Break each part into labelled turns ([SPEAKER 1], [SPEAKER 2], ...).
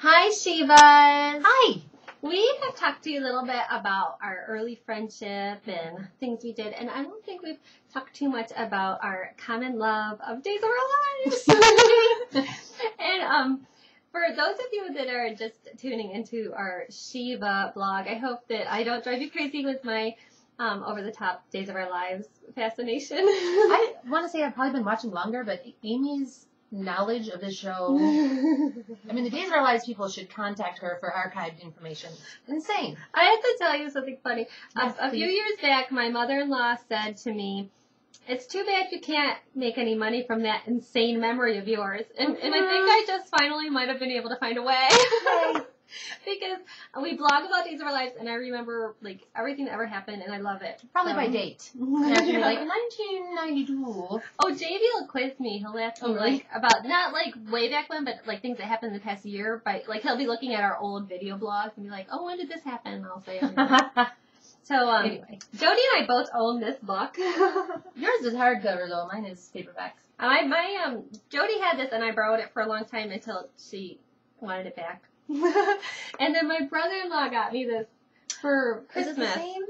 [SPEAKER 1] Hi, Shivas.
[SPEAKER 2] Hi.
[SPEAKER 1] We have talked to you a little bit about our early friendship and things we did, and I don't think we've talked too much about our common love of Days of Our Lives. And for those of you that are just tuning into our Shiva blog, I hope that I don't drive you crazy with my over-the-top Days of Our Lives fascination.
[SPEAKER 2] I want to say I've probably been watching longer, but Amy's knowledge of the show, I mean, the Days of Our Lives people should contact her for archived information. Insane.
[SPEAKER 1] I have to tell you something funny.
[SPEAKER 2] Yes,
[SPEAKER 1] a few years back, my mother-in-law said to me, "It's too bad you can't make any money from that insane memory of yours." And I think I just finally might have been able to find a way. Because we blog about Days of Our Lives, and I remember, like, everything that ever happened, and I love it.
[SPEAKER 2] Probably by date. Yeah. Like 1992.
[SPEAKER 1] Oh, JV will quiz me. He'll ask me,
[SPEAKER 2] really?
[SPEAKER 1] like, about, not, like, way back when, but, like, things that happened in the past year. Like, he'll be looking at our old video blogs and be like, "Oh, when did this happen?" And I'll say, So,
[SPEAKER 2] anyway.
[SPEAKER 1] Jody and I both own this book.
[SPEAKER 2] Yours is hardcover, though. Mine is paperbacks.
[SPEAKER 1] Jody had this, and I borrowed it for a long time until she wanted it back. And then my brother-in-law got me this for Christmas.
[SPEAKER 2] Is it the same?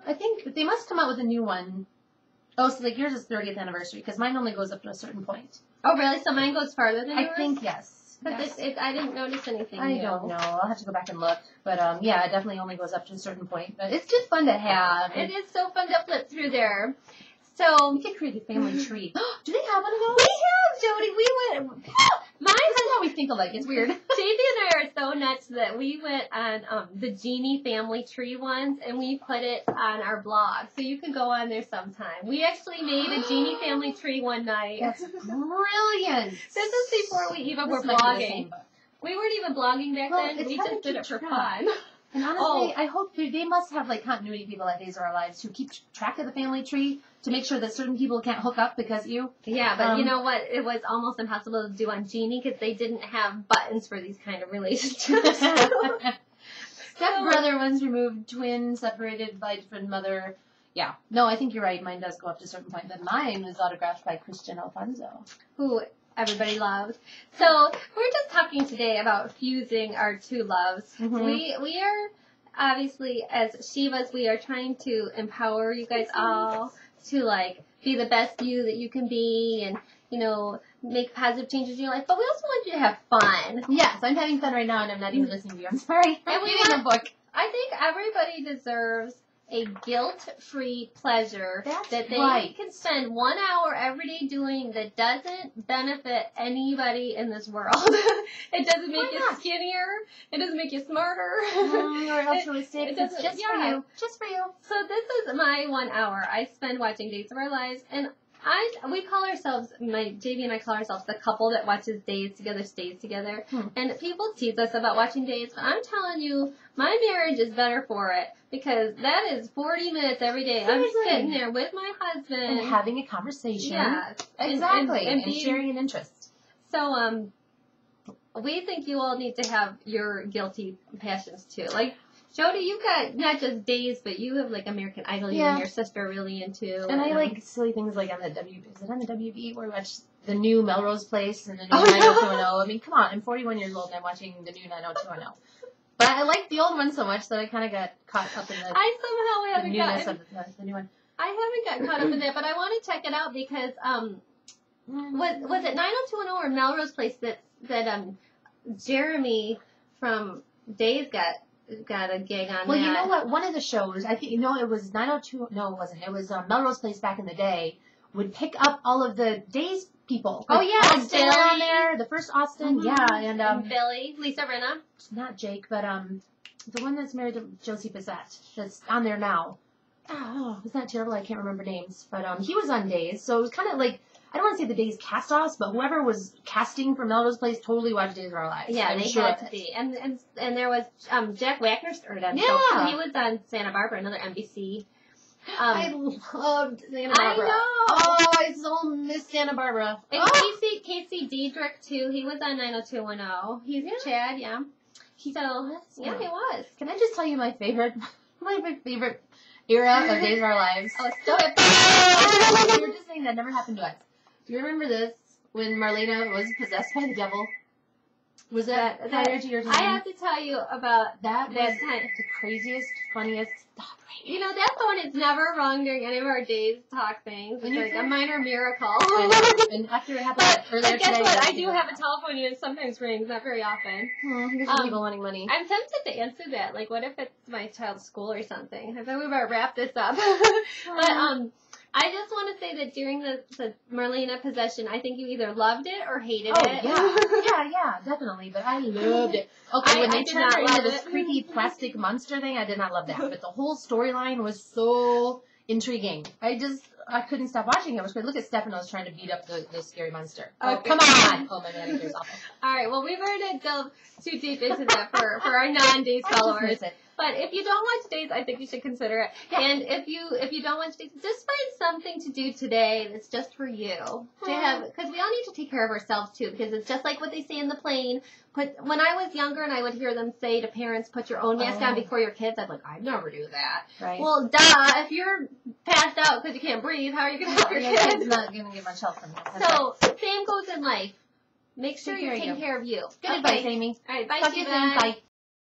[SPEAKER 2] I think they must come out with a new one. Oh, so like yours is 30th anniversary, because mine only goes up to a certain point.
[SPEAKER 1] Oh, really? So mine goes farther than yours?
[SPEAKER 2] I think, yes.
[SPEAKER 1] But I didn't notice anything
[SPEAKER 2] I
[SPEAKER 1] new.
[SPEAKER 2] don't know. I'll have to go back and look. But, yeah, it definitely only goes up to a certain point. But it's just fun to have.
[SPEAKER 1] It is so fun to flip through there. So
[SPEAKER 2] we could create a family tree. Do they have one of those?
[SPEAKER 1] We have, Jody. We went.
[SPEAKER 2] This is how we think alike. It's weird.
[SPEAKER 1] JV and I are so nuts that we went on the Genie family tree once, and we put it on our blog. So you can go on there sometime. We actually made a Genie family tree one night.
[SPEAKER 2] That's brilliant.
[SPEAKER 1] This is before we even were blogging. We weren't even blogging back then. We just did it for fun.
[SPEAKER 2] And honestly, I hope they must have like continuity people at Days of Our Lives who keep track of the family tree to make sure that certain people can't hook up because of you.
[SPEAKER 1] Yeah, but you know what? It was almost impossible to do on Genie because they didn't have buttons for these kind of relationships.
[SPEAKER 2] Step-brother one's removed, twin separated by different mother. Yeah. No, I think you're right. Mine does go up to a certain point. But mine was autographed by Christian Alfonso,
[SPEAKER 1] who everybody loves. So we're just talking today about fusing our two loves. Mm-hmm. We are obviously, as Shivas, we are trying to empower you guys all to like be the best you that you can be, and you know, make positive changes in your life. But we also want you to have fun.
[SPEAKER 2] Yes, I'm having fun right now, and I'm not even listening to you. I'm sorry. I'm reading a book.
[SPEAKER 1] I think everybody deserves a guilt-free pleasure that they can spend 1 hour every day doing that doesn't benefit anybody in this world. It doesn't make you skinnier. It doesn't make you smarter.
[SPEAKER 2] Or altruistic. It's just for you. Just for you.
[SPEAKER 1] So this is my 1 hour I spend watching Days of Our Lives, and we call ourselves, JV and I call ourselves the couple that watches Days together, stays together. And people tease us about watching Days, but I'm telling you, my marriage is better for it, because that is 40 minutes every day. I'm sitting there with my husband.
[SPEAKER 2] And having a conversation.
[SPEAKER 1] Yeah.
[SPEAKER 2] Exactly. And sharing an interest.
[SPEAKER 1] So, we think you all need to have your guilty passions too. Like, Jody, you got not just Days, but you have like American Idol. You and your sister are really into.
[SPEAKER 2] And I like silly things like on the is it on the WB where we watch the new Melrose Place and the new 90210? I mean, come on, I'm 41 years old and I'm watching the new 90210. But I like the old one so much that I kind of got caught up in the newness of the new one.
[SPEAKER 1] I haven't gotten caught up in that, but I want to check it out because was it 90210 or Melrose Place that Jeremy from Days got a gig on?
[SPEAKER 2] Well, you know what? One of the shows, I think, it was 902. No, it wasn't. It was Melrose Place back in the day. Would pick up all of the Days people.
[SPEAKER 1] Oh yeah,
[SPEAKER 2] Austin on there. The first Austin, and
[SPEAKER 1] Billy, Lisa Rinna.
[SPEAKER 2] Not Jake, but the one that's married to Josie Bissett. That's on there now. Oh, isn't that terrible? I can't remember names, but he was on Days, so it was kind of like, I don't want to say the Days cast-offs, but whoever was casting for Melrose Place totally watched Days of Our Lives.
[SPEAKER 1] Yeah, they had to be. And there was Jack Wagner started on. Yeah. He was on Santa Barbara, another NBC.
[SPEAKER 2] I loved Santa Barbara.
[SPEAKER 1] I know.
[SPEAKER 2] Oh, I so miss Santa Barbara.
[SPEAKER 1] And Casey Diedrich, too. He was on 90210. He's Chad, yeah. He was.
[SPEAKER 2] Can I just tell you my favorite era of Days of Our Lives?
[SPEAKER 1] Oh, so
[SPEAKER 2] we were just saying that never happened to us. Do you remember this? When Marlena was possessed by the devil? Was that prior to your time?
[SPEAKER 1] I have to tell you about
[SPEAKER 2] that
[SPEAKER 1] that
[SPEAKER 2] was
[SPEAKER 1] time.
[SPEAKER 2] the craziest, funniest stuff.
[SPEAKER 1] You know, that's the one that's never wrong during any of our days talk things. It's like a minor miracle.
[SPEAKER 2] I know. And after it happened earlier
[SPEAKER 1] But guess
[SPEAKER 2] today,
[SPEAKER 1] what? I do have a telephone that sometimes rings, not very often.
[SPEAKER 2] There's people wanting money.
[SPEAKER 1] I'm tempted to answer that. Like, what if it's my child's school or something? I thought we better wrap this up. But I just want to say that during the Marlena possession, I think you either loved it or hated it.
[SPEAKER 2] Yeah, definitely. But I loved it. Okay, when they turned her into this creepy plastic monster thing, I did not love that. But the whole storyline was so intriguing. I couldn't stop watching it. It was great. Look at Stefano's trying to beat up the scary monster. Oh, come on! Oh, my manicure's awful.
[SPEAKER 1] All right, well, we've already delved too deep into that for our non-Days followers. But if you don't watch Days, I think you should consider it. Yeah. And if you don't watch Days, just find something to do today that's just for you to have, because we all need to take care of ourselves too. Because it's just like what they say in the plane. When I was younger and I would hear them say to parents, "Put your own mask on before your kids," I'm like, I'd never do that.
[SPEAKER 2] Right.
[SPEAKER 1] Well, duh. If you're passed out because you can't breathe, how are you going to help your kids?
[SPEAKER 2] It's not going to get much help from that.
[SPEAKER 1] So same goes in life. Make sure you're taking care of you.
[SPEAKER 2] Good advice, Amy.
[SPEAKER 1] All right, bye,
[SPEAKER 2] Talk to you
[SPEAKER 1] Steven.
[SPEAKER 2] soon. Bye.